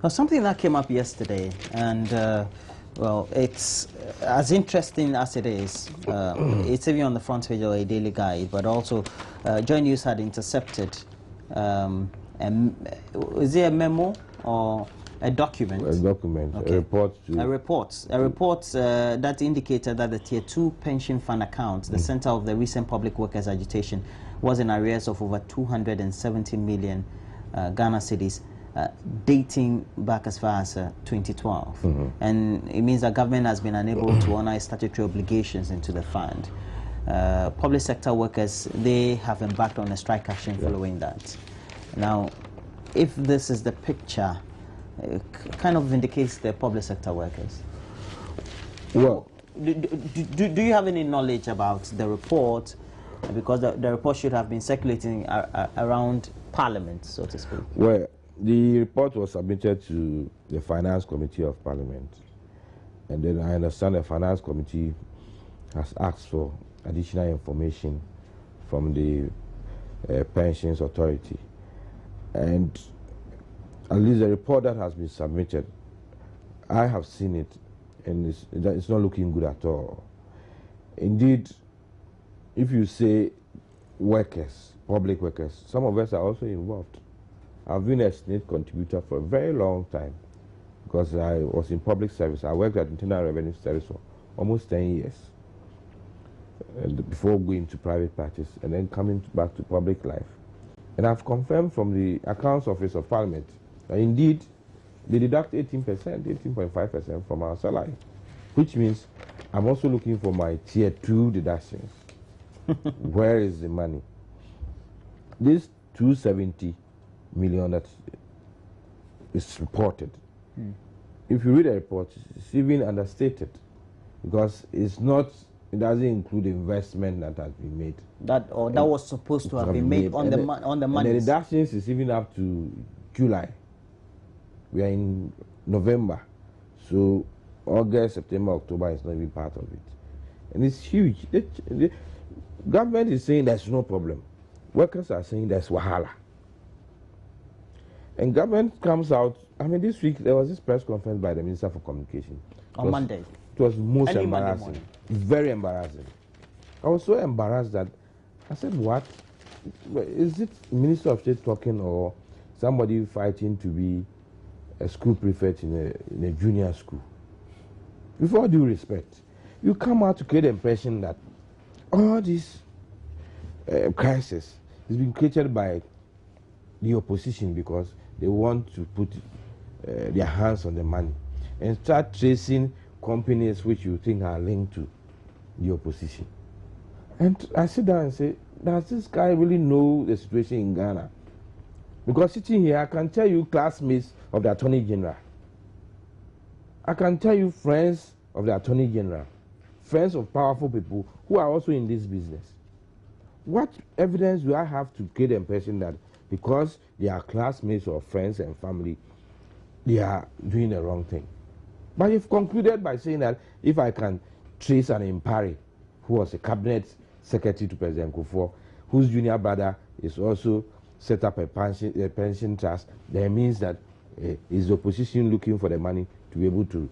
Something that came up yesterday, and well, it's as interesting as it is. It's even on the front page of a daily guide, but also Joy News had intercepted. Is it a memo or a document? A document, okay. A report. A report that indicated that the Tier 2 pension fund account, the center of the recent public workers agitation, was in arrears of over 270 million Ghana cedis, dating back as far as 2012. And it means that government has been unable to honor its statutory obligations into the fund. Public sector workers, they have embarked on a strike action following that. Now, if this is the picture, it kind of vindicates the public sector workers. Well, do you have any knowledge about the report? Because the report should have been circulating around Parliament, so to speak. Well, the report was submitted to the Finance Committee of Parliament. And then I understand the Finance Committee has asked for additional information from the Pensions Authority. And at least the report that has been submitted, I have seen it, and it's not looking good at all. Indeed, if you say workers, public workers, some of us are also involved. I've been a Senate contributor for a very long time because I was in public service. I worked at Internal Revenue Service for almost 10 years before going to private practice and then coming back to public life. And I've confirmed from the Accounts Office of Parliament that indeed they deduct 18%, 18.5% from our salary, which means I'm also looking for my Tier 2 deductions. Where is the money? This 270 million that is reported, if you read the report, it's even understated because it doesn't include investment that has been made. That was supposed to have been made on the money. The deductions is even up to July. We are in November, so August, September, October is not even part of it, and it's huge. The government is saying there's no problem. Workers are saying there's wahala. And government comes out. I mean, this week there was this press conference by the Minister for Communication on Monday. It was most embarrassing, very embarrassing. I was so embarrassed that I said, "What? Is it Minister of State talking or somebody fighting to be a school prefect in a junior school?" With all due respect, you come out to create the impression that all this crisis is being created by the opposition because they want to put their hands on the money and start tracing companies which you think are linked to the opposition. And I sit down and say, does this guy really know the situation in Ghana? Because sitting here, I can tell you classmates of the Attorney General. I can tell you friends of the Attorney General, friends of powerful people who are also in this business. What evidence do I have to create the impression that because they are classmates or friends and family, they are doing the wrong thing? But you've concluded by saying that if I can trace an Impari, who was a cabinet secretary to President Kufuor, whose junior brother is also set up a pension trust, that means that is the opposition looking for the money to be able to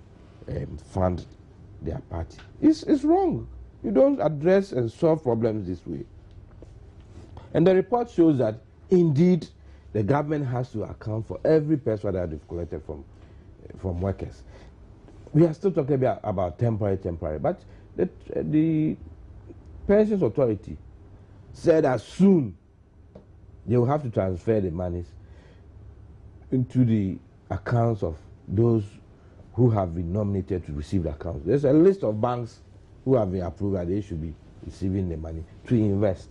fund their party. It's wrong. You don't address and solve problems this way. And the report shows that indeed the government has to account for every person that they've collected from workers. We are still talking about temporary, but the Pensions Authority said as soon they will have to transfer the monies into the accounts of those who have been nominated to receive the accounts. There's a list of banks who have been approved that they should be receiving the money to invest.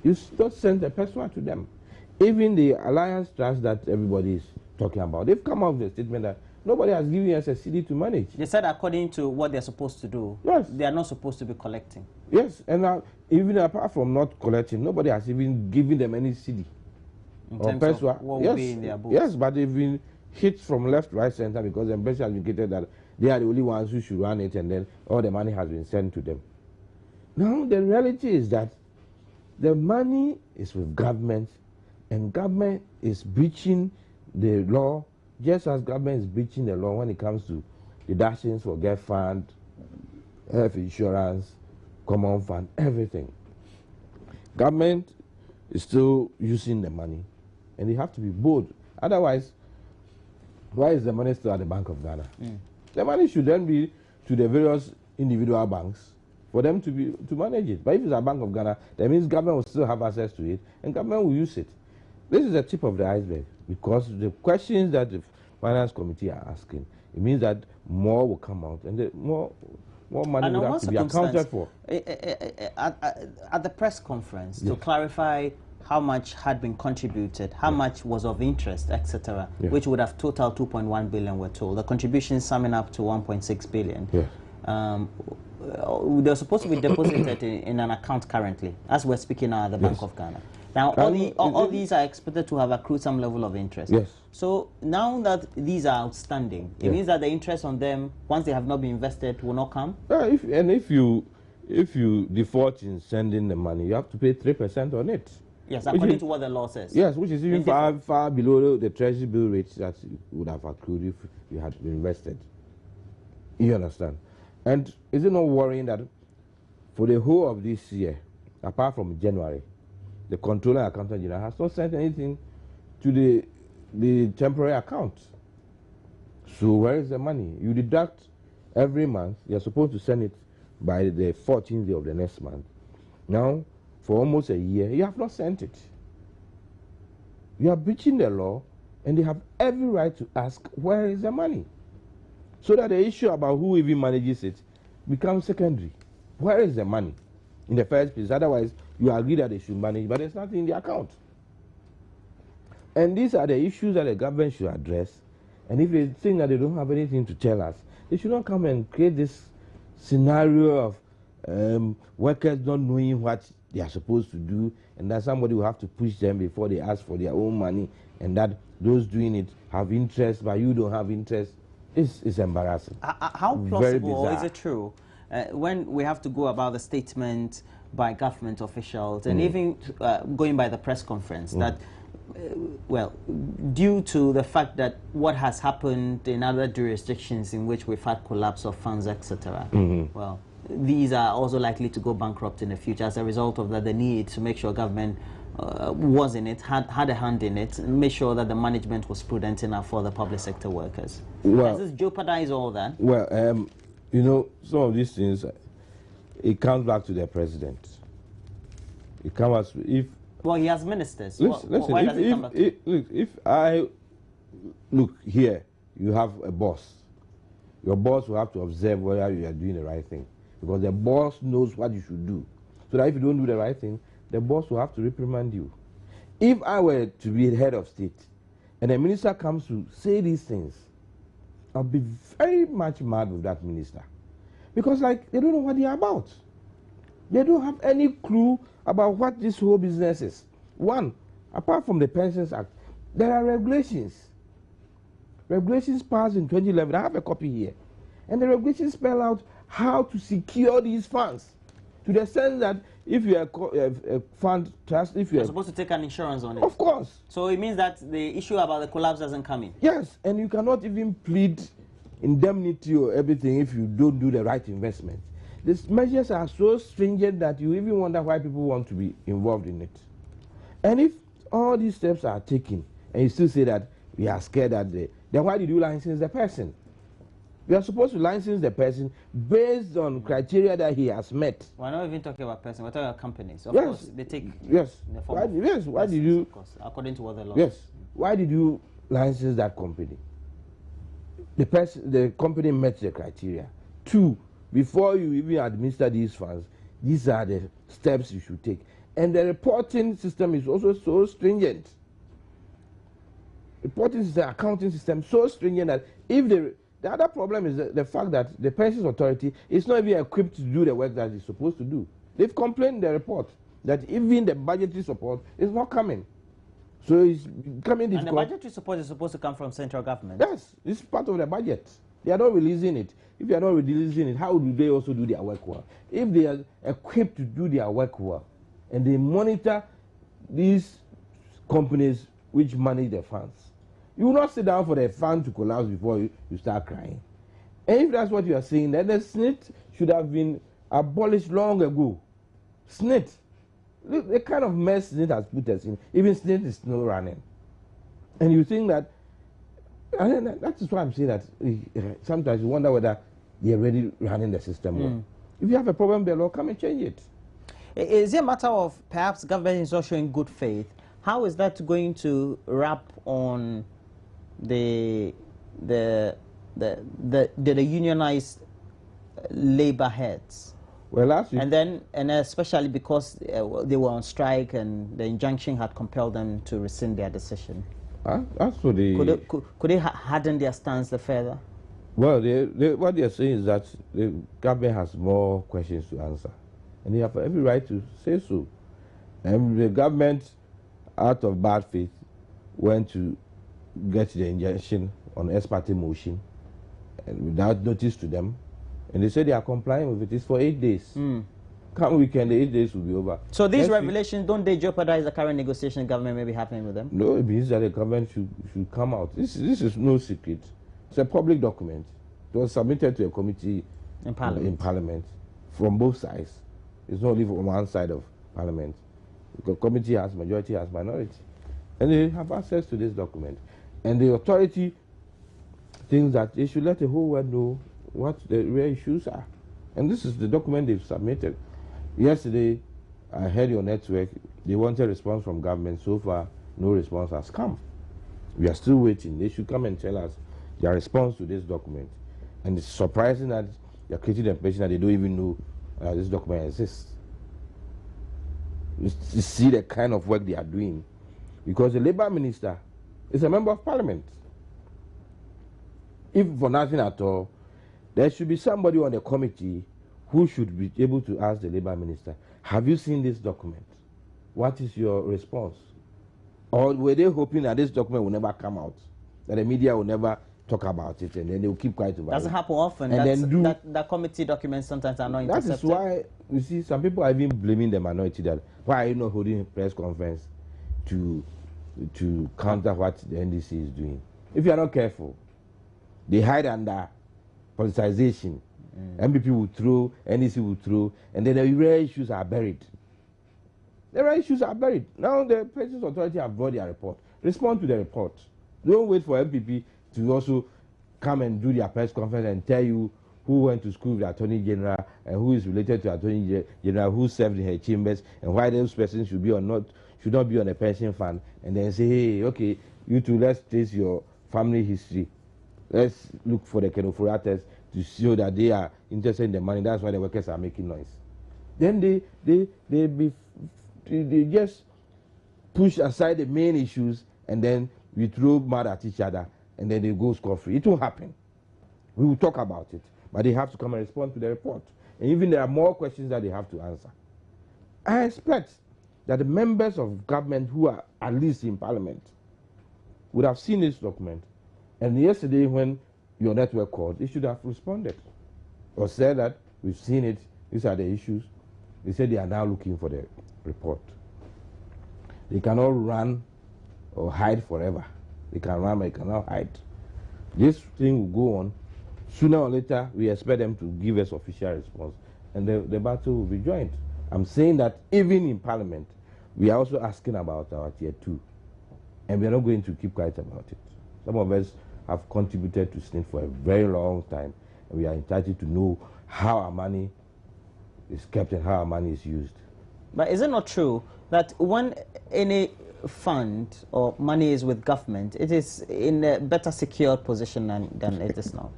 You just send a person to them. Even the Alliance Trust that everybody is talking about, they've come out with a statement that nobody has given us a CD to manage. They said according to what they're supposed to do, yes, they are not supposed to be collecting. Yes, and now even apart from not collecting, nobody has even given them any CD. In terms of what will be in their books. Yes, but they've been hit from left, right, center because the embassy has indicated that they are the only ones who should run it and then all the money has been sent to them. Now the reality is that the money is with government and government is breaching the law just as government is breaching the law when it comes to deductions for get fund, health insurance, common fund, everything. Government is still using the money, and they have to be bold. Otherwise, why is the money still at the Bank of Ghana? The money should then be to the various individual banks for them to manage it. But if it's a Bank of Ghana, that means government will still have access to it, and government will use it. This is the tip of the iceberg, because the questions that the Finance Committee are asking, it means that more will come out, and more money will have to be accounted for. At the press conference, to clarify how much had been contributed, how much was of interest, etc., which would have totaled 2.1 billion, we're told. The contribution summing up to 1.6 billion. They're supposed to be deposited in an account currently, as we're speaking now at the Bank of Ghana. Now, all these are expected to have accrued some level of interest. So now that these are outstanding, it means that the interest on them, once they have not been invested, will not come? If you default in sending the money, you have to pay 3% on it. Yes, according to what the law says. Yes, which is even far below the treasury bill rates that would have accrued if you had been invested. You understand? And is it not worrying that for the whole of this year, apart from January, the Controller and Accountant General has not sent anything to the temporary account? So where is the money? You deduct every month. You're supposed to send it by the 14th day of the next month. Now, for almost a year, you have not sent it. You are breaching the law, and they have every right to ask, where is the money? So that the issue about who even manages it becomes secondary. Where is the money in the first place? Otherwise, you agree that they should manage, but there's nothing in the account. And these are the issues that the government should address. And if they think that they don't have anything to tell us, they should not come and create this scenario of workers not knowing what they are supposed to do, and that somebody will have to push them before they ask for their own money, and that those doing it have interest, but you don't have interest. It's embarrassing. How plausible, or is it true, when we have to go about the statement by government officials, and even going by the press conference, that, well, due to the fact that what has happened in other jurisdictions in which we've had collapse of funds, etc., well, these are also likely to go bankrupt in the future as a result of that, the need to make sure government was in it, had a hand in it, and make sure that the management was prudent enough for the public sector workers. Does this jeopardize all that? Well, you know, some of these things, it comes back to the president. It comes if... Well, he has ministers. Listen, why does it come back to? If I... Look, here, you have a boss. Your boss will have to observe whether you are doing the right thing, because the boss knows what you should do. So that if you don't do the right thing, the boss will have to reprimand you. If I were to be the head of state, and a minister comes to say these things, I'll be very much mad with that minister. Because, like, they don't know what they are about. They don't have any clue about what this whole business is. One, apart from the Pensions Act, there are regulations. Regulations passed in 2011. I have a copy here. And the regulations spell out how to secure these funds, to the sense that if you are a fund trust, if you're supposed to take an insurance on it. Of course. So it means that the issue about the collapse doesn't come in. Yes, and you cannot even plead indemnity or everything if you don't do the right investment. These measures are so stringent that you even wonder why people want to be involved in it. And if all these steps are taken, and you still say that we are scared that then why did you license the person? We are supposed to license the person based on criteria that he has met. We're not even talking about person, we're talking about companies. Of course, they take the form why did you? Of course, according to what the law. Yes. Why did you license that company? The company met the criteria. 2, before you even administer these funds, these are the steps you should take. And the reporting system is also so stringent. Reporting system, accounting system, so stringent that if the other problem is the fact that the Pensions Authority is not even equipped to do the work that it's supposed to do. They've complained in the report that even the budgetary support is not coming. So it's becoming difficult. And the budgetary support is supposed to come from central government? Yes, it's part of the budget. They are not releasing it. If they are not releasing it, how do they also do their work well? If they are equipped to do their work well, and they monitor these companies which manage the funds, You will not sit down for the fan to collapse before you start crying. And if that's what you are saying, then the SNIT should have been abolished long ago. SNIT. Look, the kind of mess SNIT has put us in. Even SNIT is still running. And you think that, and that is why I'm saying that sometimes you wonder whether they're really running the system well. If you have a problem, the law, come and change it. Is it a matter of perhaps government is not showing good faith? How is that going to wrap on the unionized labor heads? Well, last week, and especially because they were on strike and the injunction had compelled them to rescind their decision. That's what they could they harden their stance further? Well, what they are saying is that the government has more questions to answer, and they have every right to say so. And the government, out of bad faith, went to get the injunction on ex parte motion, and without notice to them, and they say they are complying with it. It's for 8 days. Come weekend, the 8 days will be over. So these revelations, don't they jeopardize the current negotiation the government may be happening with them? No, it means that the government should come out. This is no secret. It's a public document. It was submitted to a committee in Parliament from both sides. It's not only from one side of Parliament. The committee has majority, has minority. And they have access to this document. And the authority thinks that they should let the whole world know what the real issues are. And this is the document they've submitted. Yesterday, I heard your network, they wanted a response from government. So far, no response has come. We are still waiting. They should come and tell us their response to this document. And it's surprising that they're creating the impression that they don't even know this document exists. You see the kind of work they are doing. Because the labor minister is a member of parliament. If for nothing at all, there should be somebody on the committee who should be able to ask the labor minister, have you seen this document? What is your response? Or were they hoping that this document will never come out? That the media will never talk about it and then they will keep quiet about it? Doesn't happen often. And that committee documents sometimes are not intercepted. That is why, you see, some people are even blaming the minority that, why are you not holding a press conference to counter what the NDC is doing? If you are not careful, they hide under politicization. MPP will throw, NDC will throw, and then the real issues are buried. The real issues are buried. Now the Pensions Authority have brought their report. Respond to the report. Don't wait for MPP to also come and do their press conference and tell you who went to school with the Attorney General and who is related to Attorney General, who served in her chambers, and why those persons should not be on a pension fund, and then say, hey, okay, you two, let's trace your family history. Let's look for the Kenofuratas to show that they are interested in the money. That's why the workers are making noise. Then they just push aside the main issues, and then we throw mud at each other, and then they go scot-free. It will happen. We will talk about it, but they have to come and respond to the report. And even there are more questions that they have to answer. I expect that the members of government who are at least in parliament would have seen this document. And yesterday when your network called, they should have responded or said that we've seen it, these are the issues. They said they are now looking for the report. They cannot run or hide forever. They can run, but they cannot hide. This thing will go on. Sooner or later, we expect them to give us official response, and the battle will be joined. I'm saying that even in Parliament, we are also asking about our Tier 2, and we are not going to keep quiet about it. Some of us have contributed to SNIT for a very long time, and we are entitled to know how our money is kept and how our money is used. But is it not true that when any fund or money is with government, it is in a better secured position than it is not?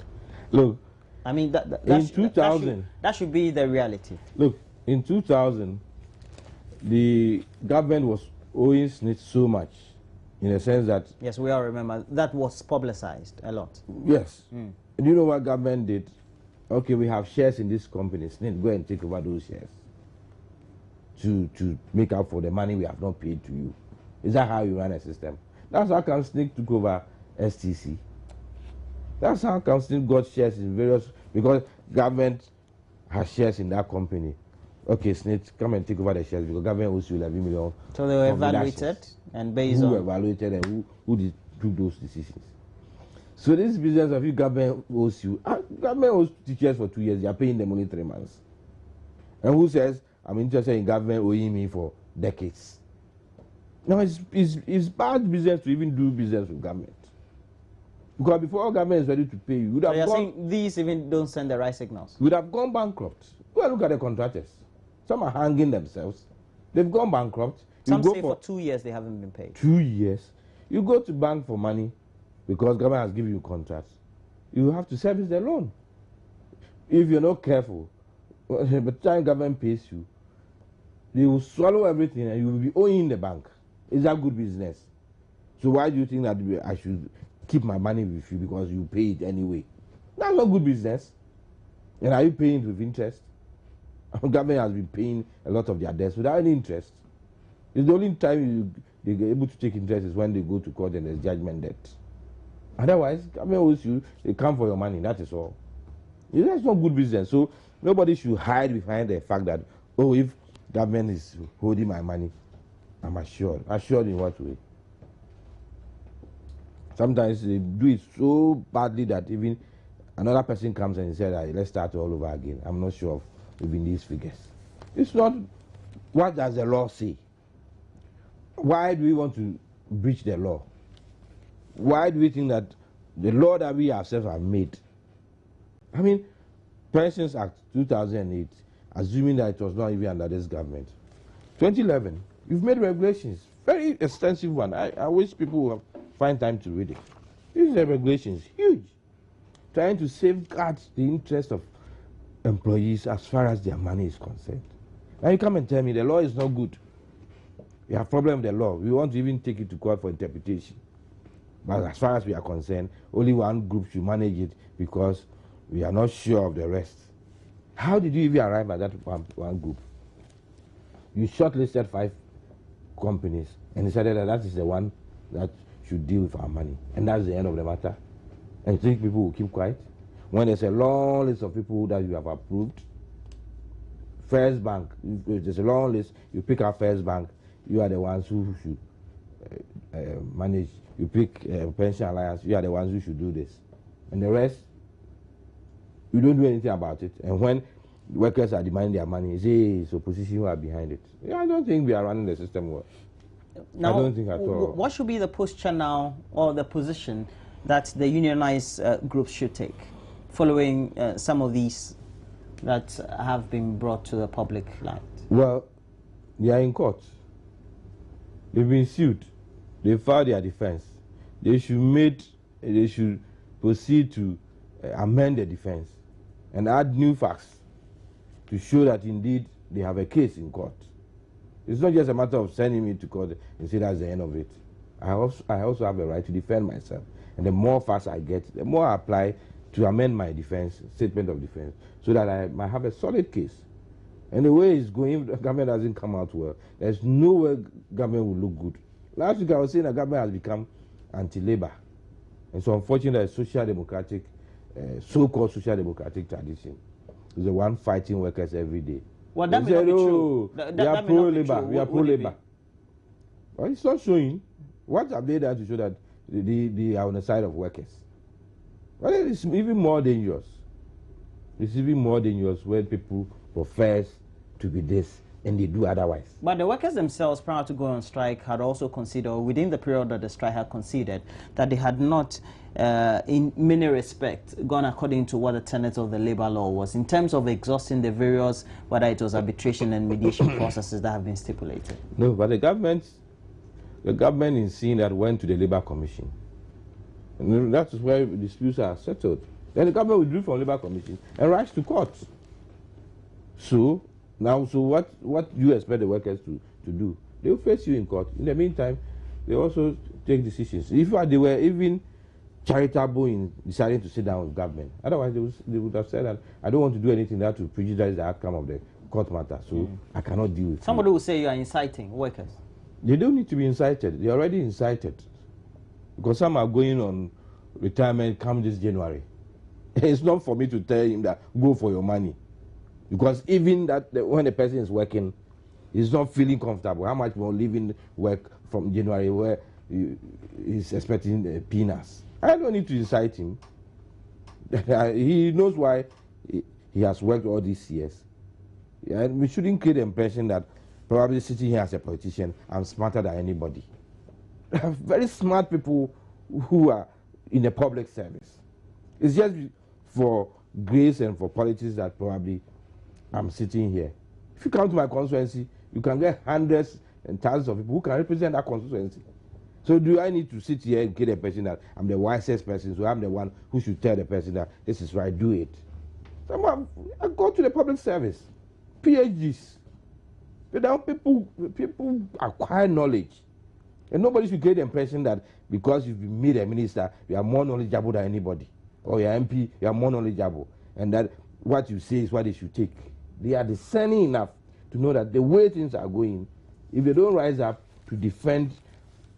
Look, I mean, in 2000, that should be the reality. Look, in 2000, the government was owing SNIT so much, in a sense that... Yes, we all remember. That was publicized a lot. Yes. And you know what government did? Okay, we have shares in this company. SNIT, go and take over those shares to make up for the money we have not paid to you. Is that how you run a system? That's how SNIT took over STC. That's how SNIT got shares in various... Because government has shares in that company. Okay, SNIT, come and take over the shares because government owes you 11 million. So they were evaluated and based on... Who evaluated and who took those decisions. So this business of you government owes you, government owes teachers for 2 years, you are paying them only 3 months. And who says, I'm interested in government owing me for decades? No, it's bad business to even do business with government. Because before government is ready to pay you, would have so you're saying these even don't send the right signals? Would have gone bankrupt. Go and look at the contractors. Some are hanging themselves. They've gone bankrupt. Some say for 2 years they haven't been paid. 2 years. You go to bank for money because government has given you contracts. You have to service the loan. If you're not careful, by the time government pays you, they will swallow everything and you will be owing the bank. Is that good business? So why do you think that I should keep my money with you because you pay it anyway? That's not good business. And are you paying it with interest? Government has been paying a lot of their debts without any interest. It's the only time they get able to take interest is when they go to court and there's judgment debt. Otherwise, government owes you, they come for your money, that is all. That's not good business. So nobody should hide behind the fact that, oh, if government is holding my money, I'm assured. Assured in what way? Sometimes they do it so badly that even another person comes and says, let's start all over again. I'm not sure of even these figures. It's not, what does the law say? Why do we want to breach the law? Why do we think that the law that we ourselves have made? I mean, Pensions Act 2008, assuming that it was not even under this government. 2011, you've made regulations, very extensive one. I wish people would find time to read it. These are regulations, huge, trying to safeguard the interest of employees as far as their money is concerned. Now you come and tell me the law is not good. We have problem with the law. We want to even take it to court for interpretation. But as far as we are concerned, only one group should manage it because we are not sure of the rest. How did you even arrive at that one group? You shortlisted 5 companies and decided that that is the one that should deal with our money. And that's the end of the matter. And you think people will keep quiet? When there's a long list of people that you have approved, First Bank, if there's a long list, you pick up First Bank, you are the ones who should manage. You pick Pension Alliance, you are the ones who should do this. And the rest, you don't do anything about it. And when workers are demanding their money, it's opposition who are behind it. Yeah, I don't think we are running the system well. Now, I don't think at all. What should be the posture now, or the position that the unionized groups should take, following some of these that have been brought to the public light? Well, they are in court. They've been sued. They filed their defense. They should proceed to amend the defense and add new facts to show that indeed they have a case in court. It's not just a matter of sending me to court and say that's the end of it. I also have a right to defend myself. And the more facts I get, the more I apply to amend my defense, statement of defense, so that I might have a solid case. And the way it's going, if the government doesn't come out well, there's no way government will look good. Last week I was saying that government has become anti-labor. And so unfortunately, social democratic, so-called social democratic tradition is the one fighting workers every day. Well, that may not be true. We are pro-labor. We are pro-labor. Well, it's not showing. What have they done to show that they are on the side of workers? Well, it's even more dangerous. It's even more dangerous when people profess to be this and they do otherwise. But the workers themselves, prior to going on strike, had also considered, within the period that the strike had considered, that they had not, in many respects, gone according to what the tenets of the labor law was, in terms of exhausting the various, whether it was arbitration and mediation processes that have been stipulated. No, but the government is seeing that went to the Labor Commission. And that is where disputes are settled. Then the government will do from Labor Commission and rise to court. So what do you expect the workers to do? They will face you in court. In the meantime, they also take decisions. If they were even charitable in deciding to sit down with government, otherwise they would have said that I don't want to do anything that will prejudice the outcome of the court matter, so I cannot deal with it. Somebody will say you are inciting workers. They don't need to be incited. They are already incited. Because some are going on retirement come this January. It's not for me to tell him that go for your money. Because even when the person is working, he's not feeling comfortable. How much more leaving work from January where he's expecting peanuts. I don't need to incite him. He knows why he has worked all these years. And we shouldn't create the impression that probably sitting here as a politician, I'm smarter than anybody. There are very smart people who are in the public service. It's just for grace and for politics that probably I'm sitting here. If you come to my constituency, you can get hundreds and thousands of people who can represent that constituency. So do I need to sit here and get a person that I'm the wisest person, so I'm the one who should tell the person that this is right, do it? So I go to the public service, PhDs. But now people acquire knowledge. And nobody should get the impression that because you've been made a minister, you are more knowledgeable than anybody. Or you're MP, you are more knowledgeable. And that what you say is what they should take. They are discerning enough to know that the way things are going, if they don't rise up to defend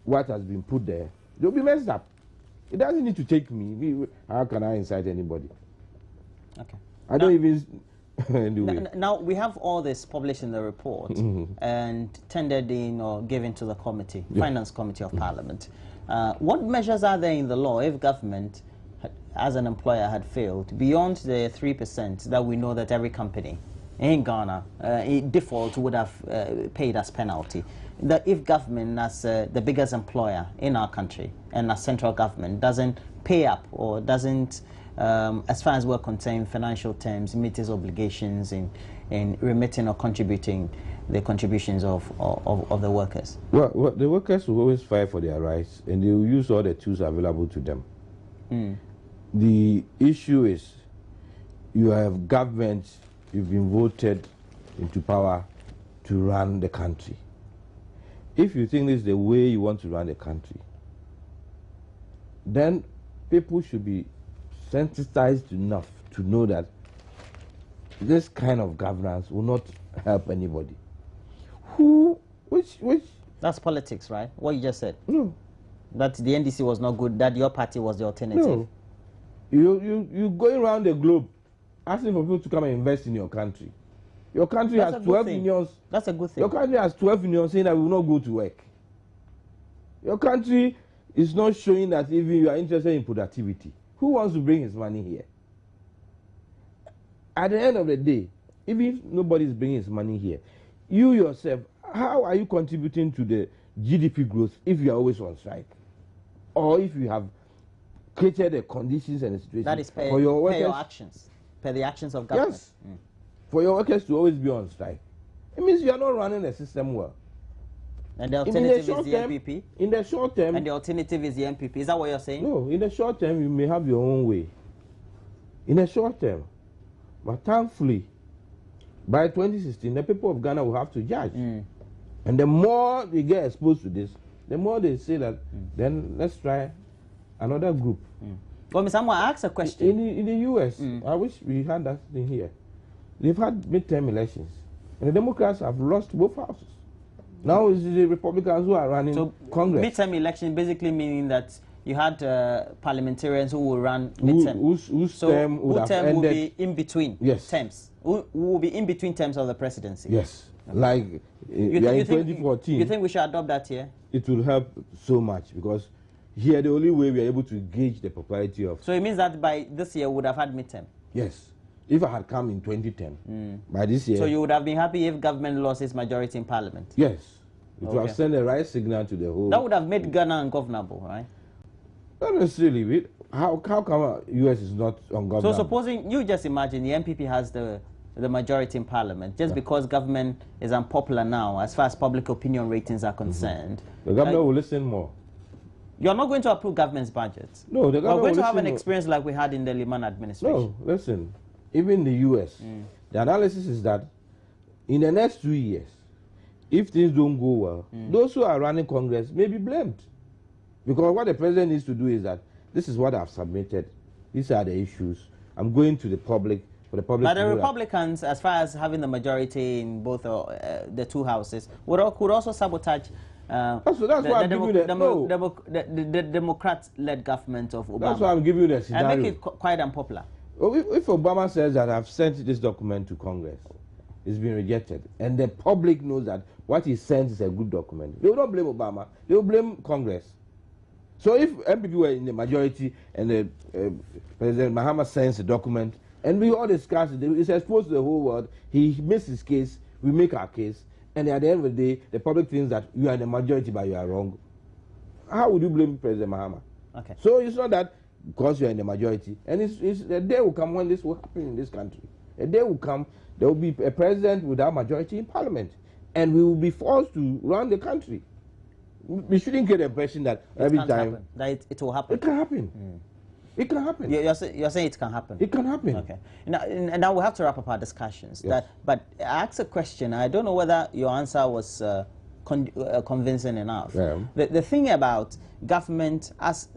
what has been put there, they'll be messed up. It doesn't need to take me. How can I incite anybody? Okay. I don't even... Anyway. Now, we have all this published in the report and tendered in or given to the committee, Finance Committee of Parliament. What measures are there in the law if government, as an employer, had failed, beyond the 3% that we know that every company in Ghana, default would have paid as penalty? That if government, as the biggest employer in our country, and as central government, doesn't pay up or doesn't, as far as we're concerned, financial terms, meet its obligations in remitting or contributing the contributions of the workers? Well, the workers will always fight for their rights, and they will use all the tools available to them. The issue is you have government, you've been voted into power to run the country. If you think this is the way you want to run the country, then people should be sensitized enough to know that this kind of governance will not help anybody. Which? That's politics, right? What you just said. No. That the NDC was not good, that your party was the alternative. No. You going around the globe asking for people to come and invest in your country. Your country has 12 unions. That's a good thing. Your country has 12 unions saying that we will not go to work. Your country is not showing that even you are interested in productivity. Who wants to bring his money here? At the end of the day, even if nobody is bringing his money here, you yourself, how are you contributing to the GDP growth if you are always on strike? Or if you have created the conditions and the situation that is for your workers, your actions, per the actions of government. Yes. For your workers to always be on strike. It means you are not running the system well. And the alternative is the MPP? In the short term... And the alternative is the MPP. Is that what you're saying? No, in the short term, you may have your own way. In the short term. But thankfully, by 2016, the people of Ghana will have to judge. And the more they get exposed to this, the more they say that, then let's try another group. Well, Mr. Amwa, I asked a question. In the U.S., I wish we had that thing here. They've had midterm elections. And the Democrats have lost both houses. Now it's the Republicans who are running Congress. Midterm election basically meaning that you had parliamentarians who will run midterm. Whose term would have ended. Will be in between terms. Who will be in between terms of the presidency. Yes. Okay. Like in 2014. You think we should adopt that here? It will help so much because here the only way we are able to gauge the popularity of... So it means that by this year we would have had midterm? Yes. If I had come in 2010, by this year... So you would have been happy if government lost its majority in parliament? Yes. It would have sent the right signal to the whole... That would have made Ghana ungovernable, right? Not necessarily. How come U.S. is not ungovernable? So supposing, you just imagine the MPP has the majority in parliament, just because government is unpopular now as far as public opinion ratings are concerned. The government will listen more. You're not going to approve government's budgets? No, the government We're going to have an experience like we had in the Liman administration. No, listen. Even in the U.S., the analysis is that in the next 2 years, if things don't go well, those who are running Congress may be blamed. Because what the president needs to do is that this is what I've submitted. These are the issues. I'm going to the public for the public. But the Republicans, as far as having the majority in both the two houses, could also sabotage the Democrat-led government of Obama. That's why I'm giving you the scenario. And make it quite unpopular. Well, if Obama says that I've sent this document to Congress, it's been rejected, and the public knows that what he sent is a good document, they will not blame Obama. They will blame Congress. So if MPP were in the majority and President Mahama sends a document and we all discuss it, it's exposed to the whole world, he makes his case, we make our case, and at the end of the day, the public thinks that you are in the majority but you are wrong. How would you blame President Mahama? Okay. So it's not that because you are in the majority, and the day will come when this will happen in this country. A day will come, there will be a president without majority in parliament, and we will be forced to run the country. We shouldn't get the impression that every time that it will happen. It can happen. It can happen. You're saying it can happen. It can happen. Okay. Now we have to wrap up our discussions. Yes. But I asked a question. I don't know whether your answer was convincing enough. Yeah. The thing about government as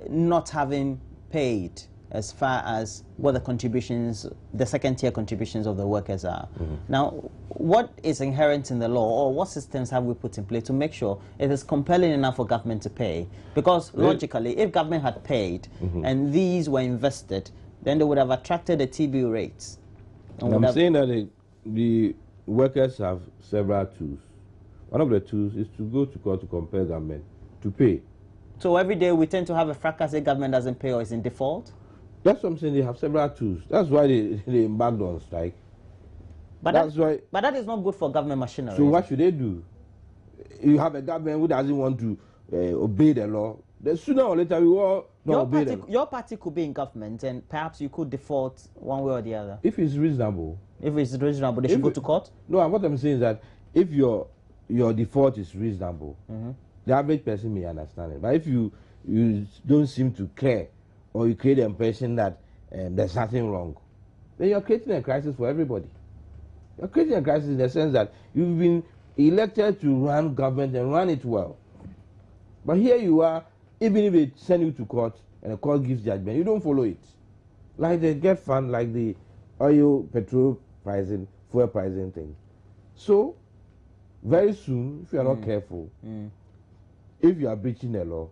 not having paid as far as what the contributions, the second-tier contributions of the workers are. Now, what is inherent in the law, or what systems have we put in place to make sure it is compelling enough for government to pay? Because logically, if government had paid and these were invested, then they would have attracted the TB rates. I'm saying that the workers have several tools. One of the tools is to go to court to compel government to pay. So every day we tend to have a fracas if government doesn't pay or is in default? That's what I'm saying. They have several tools. That's why they embarked on strike. But that is not good for government machinery. So what should they do? You have a government who doesn't want to obey the law. Then sooner or later we all not obey the law. Your party could be in government and perhaps you could default one way or the other. If it's reasonable. If it's reasonable, they should go to court? No, what I'm saying is that if your default is reasonable, the average person may understand it. But if you don't seem to care, or you create the impression that there's nothing wrong, then you're creating a crisis for everybody. You're creating a crisis in the sense that you've been elected to run government and run it well. But here you are, even if they send you to court and the court gives judgment, you don't follow it. Like the GET fund, like the oil, petrol pricing, fuel pricing thing. So, very soon, if you are not careful, if you are breaching the law,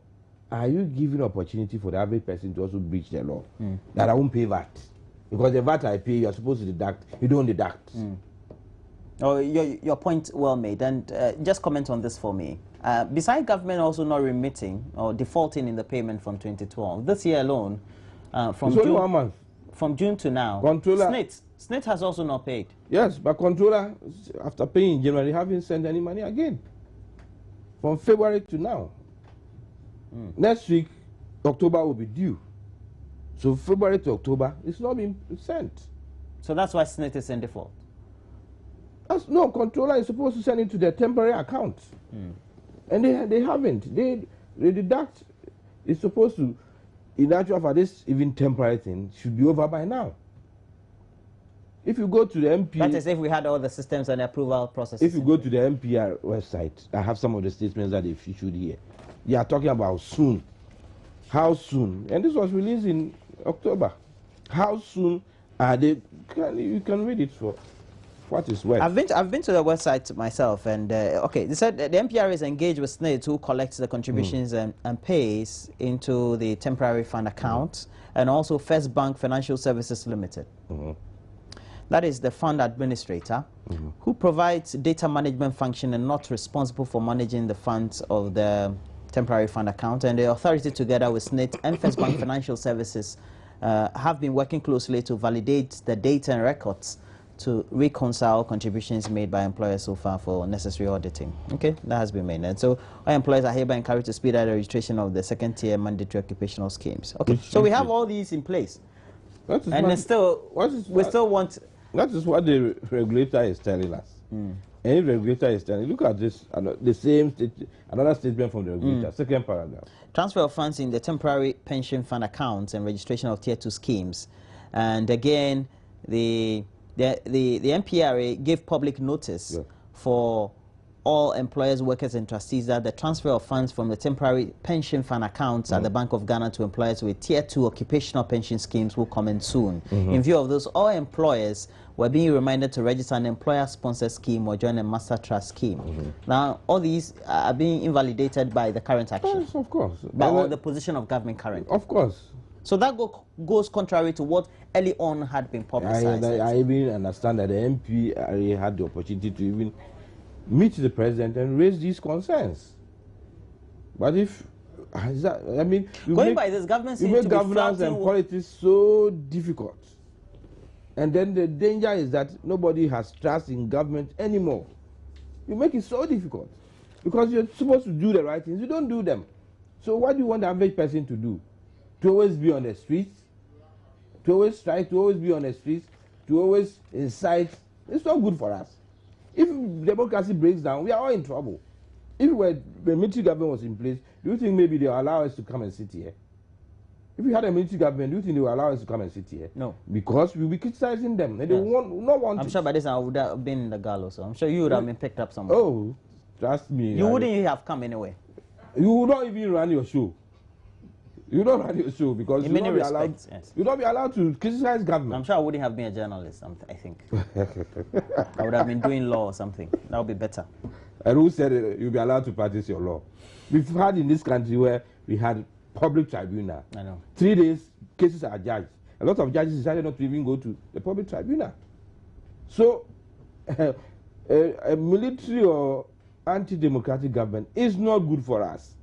are you giving opportunity for the average person to also breach the law? That I won't pay VAT. Because the VAT I pay, you are supposed to deduct. You don't deduct. Oh, your point well made. And just comment on this for me. Besides government also not remitting or defaulting in the payment from 2012, this year alone, from June, 1 month. From June to now, SNIT has also not paid. Yes, but controller, after paying in January, haven't sent any money again. From February to now. Next week, October will be due. So February to October, it's not been sent. So that's why SNIT is in default? No, controller is supposed to send it to their temporary account. And they haven't. They deduct. It's supposed to, in actual fact, this even temporary thing should be over by now. If you go to the MPR... That is if we had all the systems and approval processes. If you go to the MPR website, I have some of the statements that they've issued here. They are talking about soon. How soon? And this was released in October. How soon are they? You can read it for what it's worth. I've been to the website myself, and okay, they said the MPR is engaged with SNIT, who collects the contributions and pays into the temporary fund account, and also First Bank Financial Services Limited. That is the fund administrator, who provides data management function and not responsible for managing the funds of the temporary fund account. And the authority, together with SNIT and First Bank Financial Services, have been working closely to validate the data and records to reconcile contributions made by employers so far for necessary auditing. Okay, that has been made. And so our employers are hereby encouraged to speed up the registration of the second-tier mandatory occupational schemes. Okay, so we have all these in place. And we still want... That is what the regulator is telling us. Any regulator is telling, look at this, the same another statement from the regulator, second paragraph. Transfer of funds in the temporary pension fund accounts and registration of tier 2 schemes. And again, the MPRA gave public notice for all employers, workers, and trustees that the transfer of funds from the temporary pension fund accounts at the Bank of Ghana to employers with tier 2 occupational pension schemes will commence soon. In view of this, all employers were being reminded to register an employer-sponsored scheme or join a master trust scheme. Now, all these are being invalidated by the current action. Yes, of course. By the position of government currently. Of course. So that goes contrary to what early on had been publicized. I even understand that the MPRA had the opportunity to even meet the president and raise these concerns. But if I mean, going by this, government seems to be governance and politics so difficult. And then the danger is that nobody has trust in government anymore. You make it so difficult because you're supposed to do the right things. You don't do them. So what do you want the average person to do? To always be on the streets? To always strike? To always be on the streets? To always incite? It's not good for us. If democracy breaks down, we are all in trouble. If the military government was in place, do you think maybe they'll allow us to come and sit here? If we had a military government, do you think they will allow us to come and sit here? No. Because we'll be criticizing them. And they not want I'm sure by this time I would have been in the gallows, so I'm sure you would have been picked up somewhere. Oh, trust me. You wouldn't have come anyway. You would not even run your show. You don't run your show because in many respects, yes. You'll not be allowed to criticize government. I'm sure I wouldn't have been a journalist, I think. I would have been doing law or something. That would be better. And who said you'll be allowed to practice your law? We've had in this country where we had public tribunal. I know. 3 days, cases are judged. A lot of judges decided not to even go to the public tribunal. So, a military or anti-democratic government is not good for us.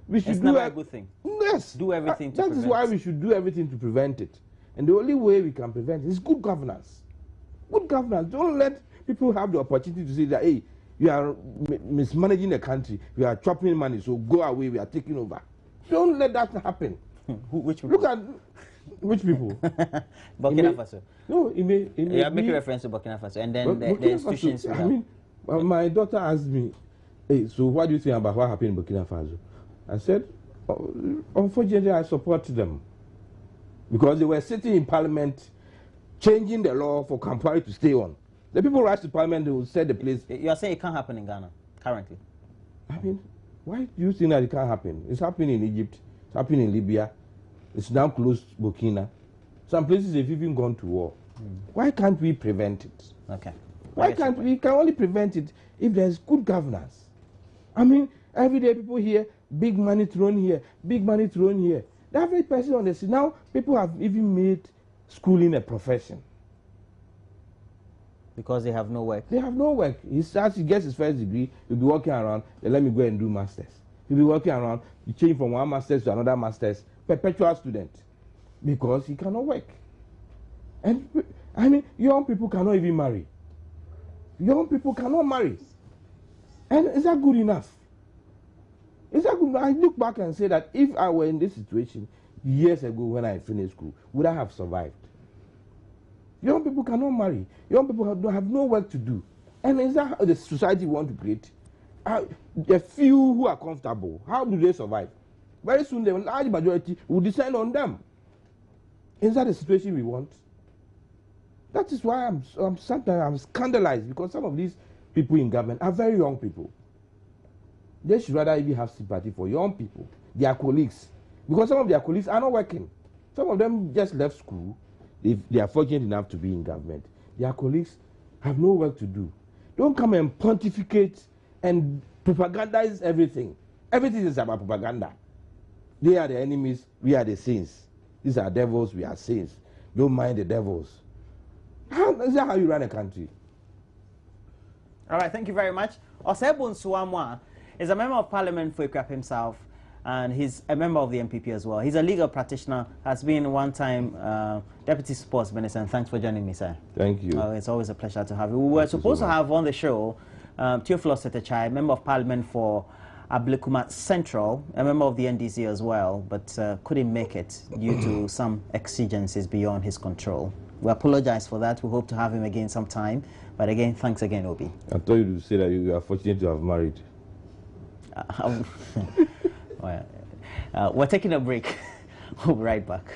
We should it's never a good thing. Yes. Do everything to prevent it. That is why we should do everything to prevent it. And the only way we can prevent it is good governance. Good governance. Don't let people have the opportunity to say that, hey, you are mismanaging the country, you are chopping money, so go away, we are taking over. Don't let that happen. Which people? Look at which people? Burkina Faso. No, you are making reference to Burkina Faso, and then the institutions. I mean, my daughter asked me, hey, so what do you think about what happened in Burkina Faso? I said, unfortunately, I support them. Because they were sitting in parliament, changing the law for Kampala to stay on. The people rise to parliament, they will set the place. You are saying it can't happen in Ghana, currently? I mean, why do you think that it can't happen? It's happening in Egypt, it's happening in Libya, it's now close to Burkina. Some places have even gone to war. Why can't we prevent it? Okay. Why can't we? Can only prevent it if there's good governance. I mean, every day people hear big money thrown here, big money thrown here. The average person on the street, now people have even made schooling a profession. Because they have no work. They have no work. He gets his first degree, he'll be walking around, they let me go and do masters. He'll be walking around, you change from one master's to another master's, perpetual student. Because he cannot work. And I mean, young people cannot even marry. Young people cannot marry. And is that good enough? Is that good? I look back and say that if I were in this situation years ago when I finished school, would I have survived? Young people cannot marry. Young people have no work to do. And is that how the society we want to create? The few who are comfortable, how do they survive? Very soon the large majority will descend on them. Is that the situation we want? That is why I'm scandalized, because some of these people in government are very young people. They should rather even have sympathy for young people, their colleagues, because some of their colleagues are not working. Some of them just left school. If they are fortunate enough to be in government, their colleagues have no work to do. Don't come and pontificate and propagandize everything. Everything is about propaganda. They are the enemies, we are the saints. These are devils, we are saints. Don't mind the devils. Is that how you run a country? All right, thank you very much. Osebun Suamwa is a member of parliament for Ekrap himself, and he's a member of the MPP as well. He's a legal practitioner, has been one-time deputy sports minister, and thanks for joining me, sir. Thank you. It's always a pleasure to have you. We were supposed to have on the show Theophilus Setechai, member of parliament for Ablekuma Central, a member of the NDC as well, but couldn't make it due to some exigencies beyond his control. We apologize for that. We hope to have him again sometime. But again, thanks again, Obi. I thought you would say that you are fortunate to have married. We're taking a break. We'll be right back.